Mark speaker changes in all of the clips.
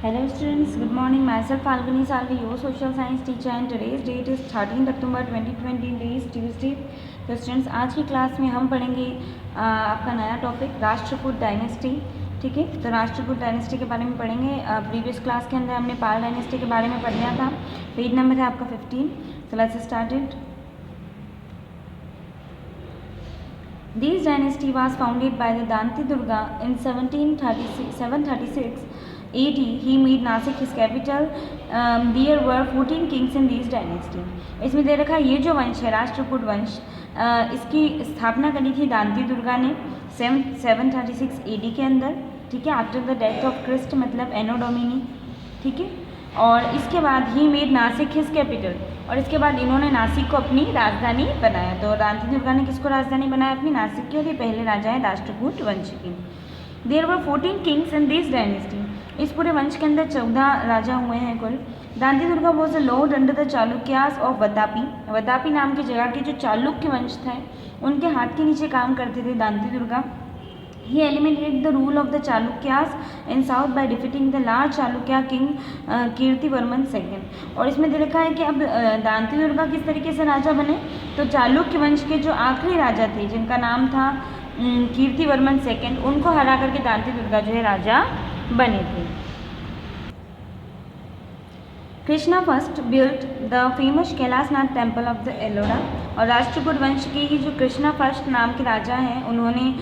Speaker 1: Hello students, good morning. Myself Falguni Salvi, your social science teacher, and today's date is 13th October 2020, day is Tuesday. तो students आज की class में हम पढ़ेंगे आपका नया टॉपिक राष्ट्रकूट डायनेस्टी. ठीक है, तो राष्ट्रकूट डायनेस्टी के बारे में पढ़ेंगे. प्रीवियस क्लास के अंदर हमने पाल डायनेस्टी के बारे में पढ़ लिया था. पेज नंबर है आपका 15. तो let's start it. This dynasty was founded by the Danti Durga in 736 AD. He made Nasik his capital. There were 14 kings in this dynasty. इसमें दे रखा है ये जो वंश है राष्ट्रकूट वंश, इसकी स्थापना करी थी दांती दुर्गा ने 736 AD के अंदर. ठीक है, after the death of Christ मतलब एनो डोमिनी. ठीक है, और इसके बाद ही मेड नासिक हिज कैपिटल, और इसके बाद इन्होंने नासिक को अपनी राजधानी बनाया. तो दांती दुर्गा ने किसको राजधानी बनाया? अपनी नासिक की. और ये पहले राजा है राष्ट्रकूट वंश के. There were 14 kings in this dynasty. इस पूरे वंश के अंदर 14 राजा हुए हैं कुल. Dantidurga was a lord under the Chalukyas of Vatapi. Vatapi नाम की जगह के जो चालुक्य वंश थे उनके हाथ के नीचे काम करते थे Danti Durga. He eliminated the rule of the Chalukyas in south by defeating the large Chalukya king Kirtivarman II. और इसमें दे रखा है कि अब दांती दुर्गा किस तरीके से राजा बने. तो चालुक्य वंश के जो आखिरी राजा थे जिनका नाम था कीर्तिवर्मन II, उनको हरा करके दांती दुर्गा जो है राजा बने थे. Krishna first built the famous Kailashnath temple of the Ellora. और राष्ट्रकूट वंश के ही जो कृष्णा फर्स्ट नाम के राजा हैं उन्होंने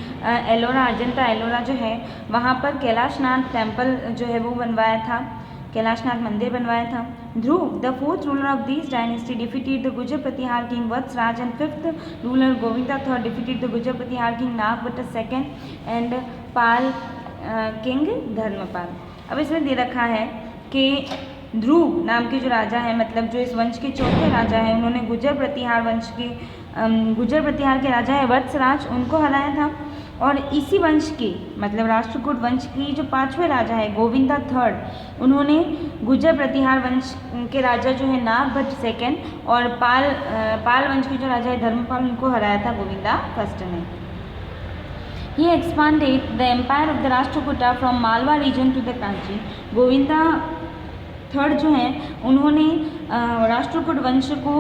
Speaker 1: एलोरा, अजंता एलोरा जो है वहाँ पर कैलाशनाथ टेम्पल जो है वो बनवाया था, कैलाशनाथ मंदिर बनवाया था. Dhruva the fourth ruler of this dynasty defeated the Gujar Pratihara king Vatsaraj, and fifth ruler Govinda III defeated the Gujar Pratihara king Nagabhatt II and Pal king Dharmapal. अब इसमें दे रखा है कि ध्रुव नाम के जो राजा हैं मतलब जो इस वंश के चौथे राजा हैं, उन्होंने गुजर प्रतिहार के राजा है वत्सराज, उनको हराया था. और इसी वंश के मतलब राष्ट्रकूट वंश की जो पांचवें राजा है गोविंदा III, उन्होंने गुजर प्रतिहार वंश के राजा जो है नागभट्ट II और पाल वंश के जो राजा है धर्मपाल, उनको हराया था गोविंदा I ने. He expanded the empire of the Rashtrakuta from Malwa region to the Kanchi. Govinda III जो हैं उन्होंने राष्ट्रकूट वंश को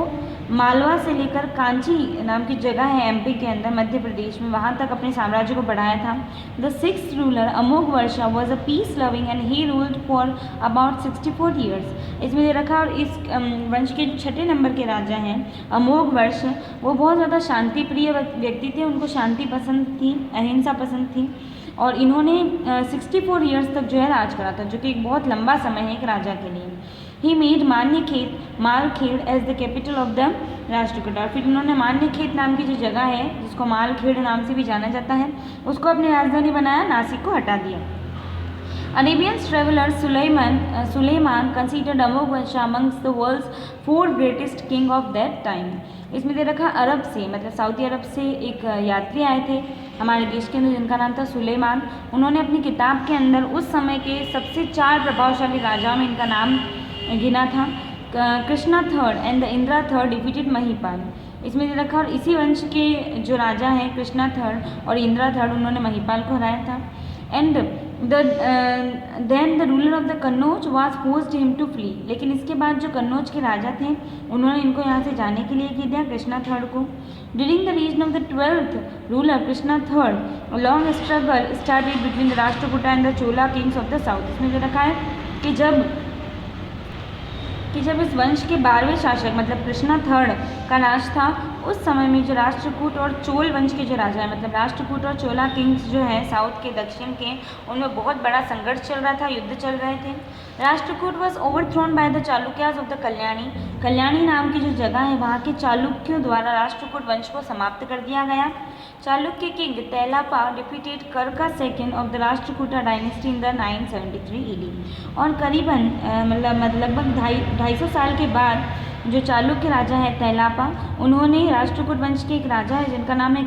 Speaker 1: मालवा से लेकर कांची नाम की जगह है एमपी के अंदर मध्य प्रदेश में, वहाँ तक अपने साम्राज्य को बढ़ाया था. The sixth ruler Amogh Varsha was a peace loving and he ruled for about 64 years. इसमें दे रखा. और इस वंश के जो छठे नंबर के राजा हैं अमोघ वर्ष, वो बहुत ज़्यादा शांति प्रिय व्यक्ति थे. उनको शांति पसंद थी, अहिंसा पसंद थी, और इन्होंने 64 ईयर्स तक जो है राज करा था, जो कि एक बहुत लंबा समय है एक राजा के लिए. He made Malkhed as the capital of the Rashtrakuta. और फिर उन्होंने मान्यखेड़ नाम की जो जगह है जिसको मालखेड़ नाम से भी जाना जाता है उसको अपनी राजधानी बनाया, नासिक को हटा दिया. Arabian traveler Suleiman considered Amogh Vansha amongst the world's 4 greatest king of that time. इसमें दे रखा अरब से मतलब सऊदी अरब से एक यात्री आए थे हमारे देश के अंदर जिनका नाम था सुलेमान. उन्होंने अपनी किताब के अंदर उस समय के सबसे 4 प्रभावशाली राजाओं में इनका नाम गिना था. Krishna III and the Indira III defeated Mahipal. इसमें दे रखा. और इसी वंश के जो राजा हैं कृष्णा III और इंद्रा III, उन्होंने महिपाल को हराया था. And then the ruler of the Kannauj was forced him to flee. लेकिन इसके बाद जो कन्नौज के राजा थे उन्होंने इनको यहाँ से जाने के लिए कह दिया कृष्णा III को. During the region of the 12th ruler Krishna III long struggle started between the Rashtrakuta and the Chola kings of the south. इसमें जो रखा है कि जब इस वंश के 12वें शासक मतलब कृष्णा III का राज था उस समय में जो राष्ट्रकूट और चोल वंश के जो राजा है मतलब राष्ट्रकूट और चोला किंग्स जो हैं साउथ के दक्षिण के, उनमें बहुत बड़ा संघर्ष चल रहा था, युद्ध चल रहे थे. Rashtrakuta was overthrown by the Chalukyas of the Kalyani नाम की जो जगह है वहाँ के चालुक्यों द्वारा राष्ट्रकूट वंश को समाप्त कर दिया गया. Chalukya king Telapa defeated Karka II of the Rashtrakuta dynasty in the 973 AD. और करीबन लगभग 250 साल के बाद जो चालुक्य राजा है तेलापा, उन्होंने राष्ट्रकूट वंश के एक राजा है जिनका नाम है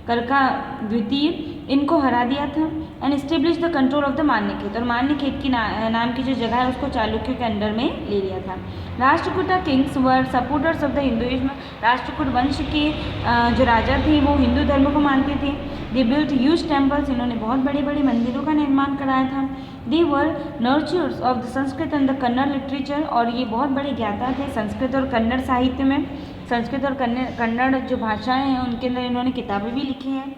Speaker 1: करका द्वितीय, इनको हरा दिया था. And establish the control of the Manyakheta. और मान्यखेत की नाम की जो जगह है उसको चालुक्यों के अंडर में ले लिया था. Rashtrakuta Kings were supporters of the Hinduism. Rashtrakuta वंश के जो राजा थे वो हिंदू धर्म को मानते थे. They built huge temples. इन्होंने बहुत बड़े बड़े मंदिरों का निर्माण कराया था. They were nurturers of the Sanskrit and the Kannada literature, और ये बहुत बड़े ज्ञाता थे संस्कृत और कन्नड़ साहित्य में। संस्कृत और कन्नड़ जो भाषाएं हैं उनके अंदर इन्होंने किताबें भी लिखी हैं।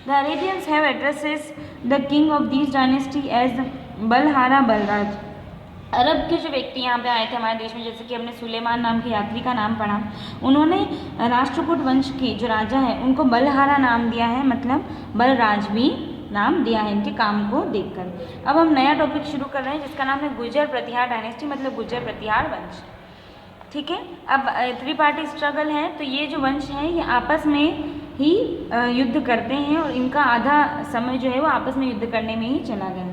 Speaker 1: The Arabians have addresses the king of this dynasty as Balhara Balraj. अरब के जो व्यक्ति यहाँ पे आए थे हमारे देश में, जैसे कि हमने सुलेमान नाम के यात्री का नाम पढ़ा, उन्होंने राष्ट्रकूट वंश के जो राजा हैं उनको बलहारा नाम दिया है, मतलब बलराज भी नाम दिया है इनके काम को देखकर। अब हम नया टॉपिक शुरू कर रहे हैं जिसका नाम है गुर्जर प्रतिहार डायनेस्टी, मतलब गुर्जर प्रतिहार वंश। ठीक है, अब त्रिपाठी स्ट्रगल है, तो ये जो वंश है ये आपस में ही युद्ध करते हैं और इनका आधा समय जो है वो आपस में युद्ध करने में ही चला गया।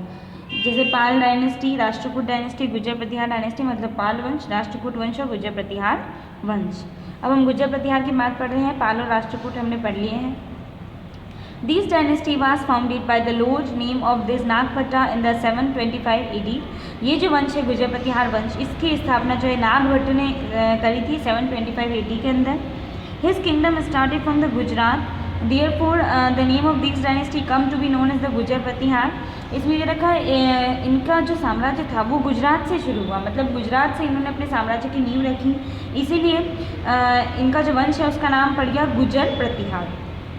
Speaker 1: जैसे पाल डायनेस्टी, राष्ट्रकूट डायनेस्टी, गुर्जर प्रतिहार डायनेस्टी, मतलब पाल वंश, राष्ट्रकूट वंश और गुर्जर प्रतिहार वंश। अब हम गुर्जर प्रतिहार की बात पढ़ रहे हैं, पाल और राष्ट्रकूट हमने पढ़ लिए हैं। This dynasty was founded by the lord name of this Nagabhatta in the 725 AD। ये जो वंश है गुर्जर प्रतिहार वंश, इसकी स्थापना जो है नागभट्ट ने करी थी 725 AD के अंदर। His kingdom started from the Gujarat, therefore the name of this dynasty come to be known as the Gurjar प्रतिहार। इसमें ये रखा इनका जो साम्राज्य था वो गुजरात से शुरू हुआ, मतलब गुजरात से इन्होंने अपने साम्राज्य की नींव रखी, इसीलिए इनका जो वंश है उसका नाम पड़ गया गुर्जर प्रतिहार।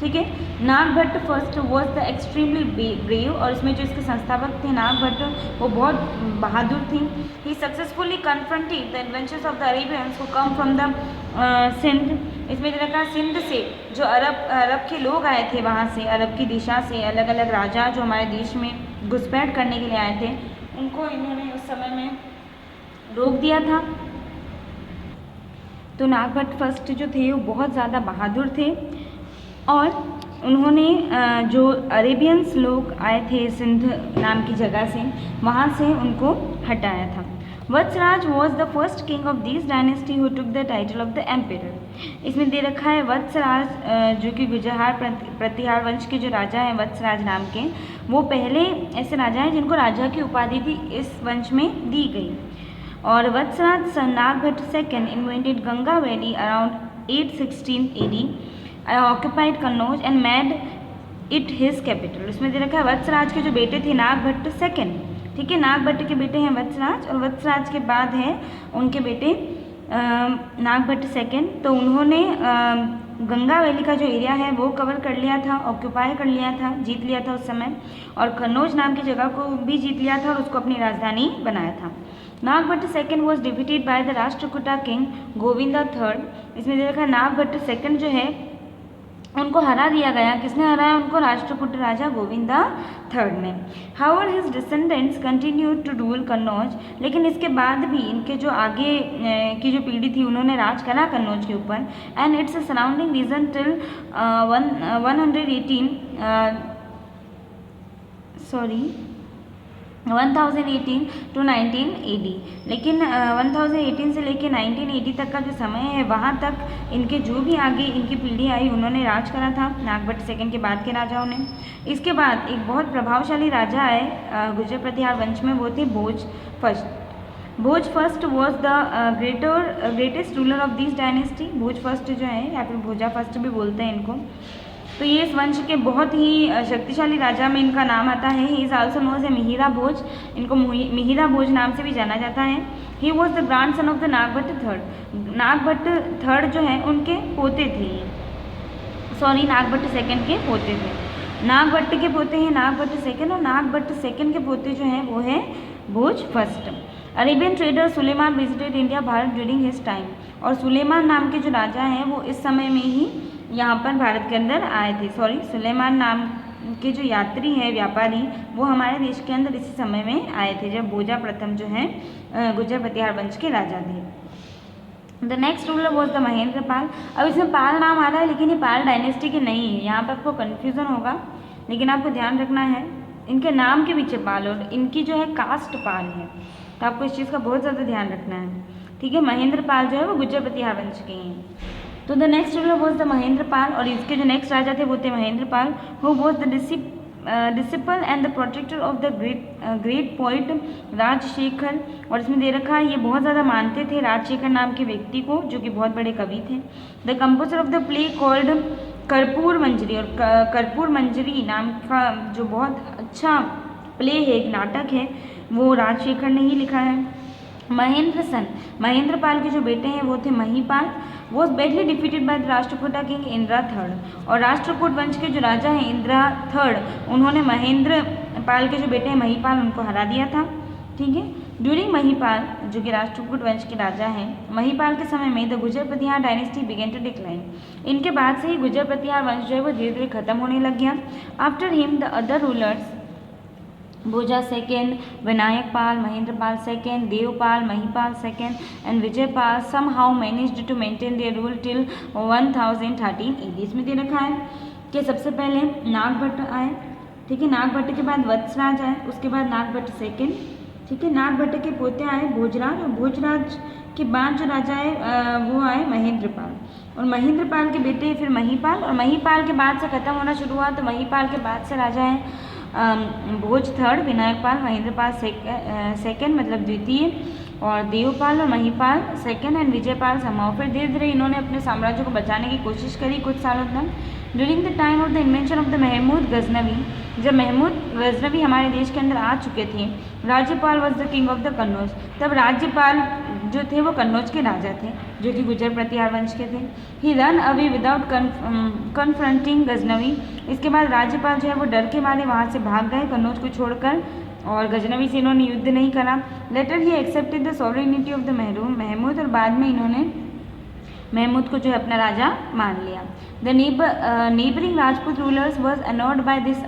Speaker 1: ठीक है, Nagabhata first was the extremely brave, और इसमें जो इसके संस्थापक थे नागभट्ट वो बहुत बहादुर थी। He successfully confronted the adventures of the Arabians who come from the Sindh. इसमें देखा सिंध से जो अरब के लोग आए थे, वहाँ से अरब की दिशा से अलग अलग राजा जो हमारे देश में घुसपैठ करने के लिए आए थे, उनको इन्होंने उस समय में रोक दिया था। तो नागभट्ट फर्स्ट जो थे वो बहुत ज़्यादा बहादुर थे और उन्होंने जो अरेबियंस लोग आए थे सिंध नाम की जगह से, वहाँ से उनको हटाया था। Vatsraj was the first king of this dynasty who took the title of the emperor. इसमें दे रखा है वत्सराज जो कि गुर्जर प्रतिहार वंश के जो राजा हैं वत्सराज नाम के, वो पहले ऐसे राजा हैं जिनको राजा की उपाधि थी इस वंश में दी गई। और Vatsaraj son Nagabhatt second invented Ganga valley around 816 AD, occupied Kannauj and made it his capital. इसमें दे रखा है वत्सराज के जो बेटे थे नागभट्ट सेकेंड, ठीक है, नागभट्ट के बेटे हैं वत्सराज और वत्सराज के बाद हैं उनके बेटे नागभट्ट सेकेंड। तो उन्होंने गंगा वैली का जो एरिया है वो कवर कर लिया था, ऑक्यूपाई कर लिया था, जीत लिया था उस समय, और कन्नौज नाम की जगह को भी जीत लिया था और उसको अपनी राजधानी बनाया था। Nagabhata second was defeated by the Rashtrakuta king Govinda third. इसमें दे रखा है नागभट्ट सेकेंड जो है उनको हरा दिया गया। किसने हराया उनको? राष्ट्रकूट राजा गोविंदा थर्ड ने। However his descendants continued to rule Kannauj, लेकिन इसके बाद भी इनके जो आगे की जो पीढ़ी थी उन्होंने राज करा कन्नौज के ऊपर। And its surrounding reason till 1018 to 19 AD। लेकिन 1018 से लेके 19 AD तक का जो समय है वहाँ तक इनके जो भी आगे इनकी पीढ़ी आई उन्होंने राज करा था नागभट्ट सेकंड के बाद के राजाओं ने। इसके बाद एक बहुत प्रभावशाली राजा आए गुर्जर प्रतिहार वंश में, वो थे Bhoj first. Bhoj first was the greatest ruler of this dynasty. Bhoj first जो है या फिर भोजा फर्स्ट भी बोलते हैं इनको, तो ये इस वंश के बहुत ही शक्तिशाली राजा में इनका नाम आता है। He is also known as Mihira Bhoj, इनको मिहिरा भोज नाम से भी जाना जाता है। He was the grand son of the Nagabhatt third. Nagabhatt third जो है उनके पोते थे, नागभट्ट सेकंड के पोते थे। नागभट्ट के पोते हैं नागभट्ट सेकंड, और नागभट्ट सेकंड के पोते जो हैं वो है Bhoj first. Arabian trader Sulaiman visited India Bharat during his time, और सुलेमान नाम के जो राजा हैं वो इस समय में ही यहाँ पर भारत के अंदर आए थे। सुलेमान नाम के जो यात्री हैं व्यापारी वो हमारे देश के अंदर इसी समय में आए थे जब भोजा प्रथम जो है गुर्जर प्रतिहार वंश के राजा थे। The next ruler was the Mahendra Pal. अब इसमें पाल नाम आ रहा है लेकिन ये पाल डायनेस्टी के नहीं है, यहाँ पर आपको कन्फ्यूज़न होगा, लेकिन आपको ध्यान रखना है इनके नाम के पीछे पाल और इनकी जो है कास्ट पाल है, तो आपको इस चीज़ का बहुत ज़्यादा ध्यान रखना है। ठीक है, महेंद्र पाल जो है वो गुर्जर प्रतिहार वंश के हैं। तो the next ruler was the Mahendra Pal, और इसके जो नेक्स्ट राजा थे वो थे Mahendra Pal, who was the disciple and the protector of the great poet Rajshekhar. और इसमें दे रखा है ये बहुत ज़्यादा मानते थे राजशेखर नाम के व्यक्ति को जो कि बहुत बड़े कवि थे। The composer of the play called कर्पूर मंजरी, और कर्पूर मंजरी नाम का जो बहुत अच्छा प्ले है, एक नाटक है, वो राजशेखर ने ही लिखा है। महेंद्रपाल के जो बेटे हैं वो थे Mahipal, was badly defeated by the Rashtrakuta king Indira third. और राष्ट्रकूट वंश के जो राजा हैं इंद्रा थर्ड, उन्होंने महेंद्रपाल के जो बेटे हैं महीपाल उनको हरा दिया था। ठीक है। ड्यूरिंग महीपाल, जो कि राष्ट्रकूट वंश के राजा हैं, महीपाल के समय में the Gujar Pratihara dynasty begin to decline. इनके बाद से ही गुजर प्रतिहार वंश जो है वो धीरे धीरे खत्म होने लग गया। After him the other rulers Bhoja second, Vinayak Pal, Mahendrapal second, Devpal, Mahipal second and Vijaypal somehow managed to maintain their rule till 1013 AD। इसमें दे रखा है कि सबसे पहले नागभट्ट आए, ठीक है, नागभट्ट के बाद वत्सराज आए, उसके बाद नागभट्ट सेकेंड, ठीक है, नागभट्ट के पोते आए भोजराज, और भोजराज के बाद जो राजा है वो आए महेंद्रपाल, और महेंद्रपाल के बेटे फिर महीपाल, और महीपाल के बाद से खत्म होना शुरू हुआ तो महीपाल के बाद से राजा है भोज थर्ड, विनायकपाल, महेंद्रपाल सेकेंड मतलब द्वितीय, और देवपाल और महीपाल सेकेंड एंड विजयपाल समाओ। फिर धीरे धीरे इन्होंने अपने साम्राज्य को बचाने की कोशिश करी कुछ सालों तक। During the time of the invention of the Mahmud Ghaznavi, जब महमूद गजनवी हमारे देश के अंदर आ चुके थे, राज्यपाल was the king of the Kannauj, तब राज्यपाल जो थे वो कन्नौज के राजा थे जो कि गुजर प्रतिहार वंश के थे। He ran away without confronting Ghaznavi, इसके बाद राज्यपाल जो है वो डर के मारे वहाँ से भाग गए कन्नौज को छोड़कर, और गजनवी से इन्होंने युद्ध नहीं करा। Later he accepted the sovereignty of the Mahmud, और बाद में इन्होंने महमूद को जो है अपना राजा मान लिया। The neighbouring Rajput rulers was annoyed by this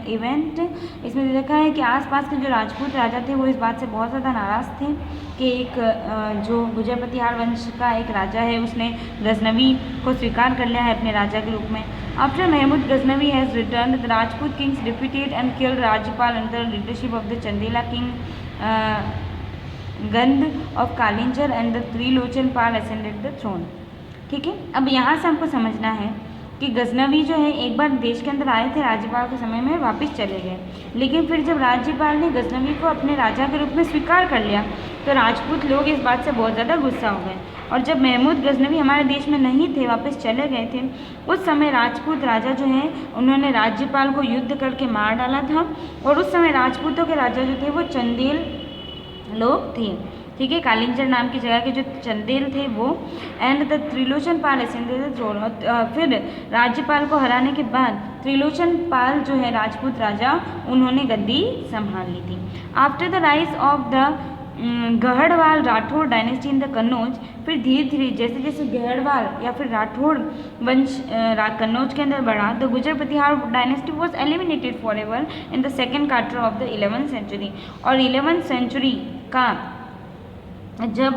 Speaker 1: event, इसमें देखा है कि आसपास के जो राजपूत राजा थे वो इस बात से बहुत ज़्यादा नाराज़ थे कि एक जो गुजर प्रतिहार वंश का एक राजा है उसने गजनवी को स्वीकार कर लिया है अपने राजा के रूप में। After Mahmud Ghaznavi has return the Rajput kings defeated and killed Rajyapal under the leadership of the Chandela king Gandh of Kalinjar and the Trilochan Pal ascended the throne. ठीक है, अब यहाँ से हमको समझना है कि गजनवी जो है एक बार देश के अंदर आए थे राज्यपाल के समय में, वापस चले गए, लेकिन फिर जब राज्यपाल ने गजनवी को अपने राजा के रूप में स्वीकार कर लिया तो राजपूत लोग इस बात से बहुत ज़्यादा गुस्सा हो गए, और जब महमूद गजनवी हमारे देश में नहीं थे, वापस चले गए थे, उस समय राजपूत राजा जो हैं उन्होंने राज्यपाल को युद्ध करके मार डाला था, और उस समय राजपूतों के राजा जो थे वो चंदेल लोग थे। ठीक है, कालिंजर नाम की जगह के जो चंदेल थे वो, and the Trilochan Pal ascended the throne, फिर राज्यपाल को हराने के बाद त्रिलोचन पाल जो है राजपूत राजा उन्होंने गद्दी संभाल ली थी। After the rise of the Gahadavala Rathore dynasty in the Kannauj, फिर धीरे धीरे जैसे जैसे गहड़वाल या फिर राठौड़ वंश कन्नौज के अंदर बढ़ा, the Gujar Pratihara dynasty was eliminated for ever in the second quarter of the 11th century. और 11th सेंचुरी का जब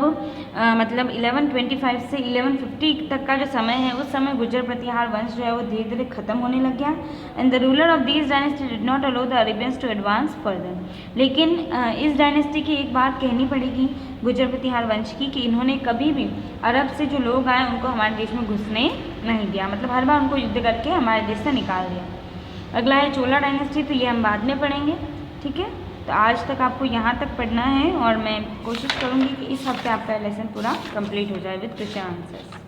Speaker 1: मतलब 1125 से 1150 तक का जो समय है उस समय गुजर प्रतिहार वंश जो है वो धीरे धीरे खत्म होने लग गया, and the ruler of this dynasty did not allow the Arabians to advance further. लेकिन इस डायनेस्टी की एक बात कहनी पड़ेगी गुजर प्रतिहार वंश की कि इन्होंने कभी भी अरब से जो लोग आए उनको हमारे देश में घुसने नहीं दिया, मतलब हर बार उनको युद्ध करके हमारे देश से निकाल दिया। अगला है चोला डायनेस्टी, तो ये हम बाद में पढ़ेंगे। ठीक है, तो आज तक आपको यहाँ तक पढ़ना है और मैं कोशिश करूँगी कि इस हफ्ते आपका लेसन पूरा कंप्लीट हो जाए विद क्वेश्चन आंसर्स।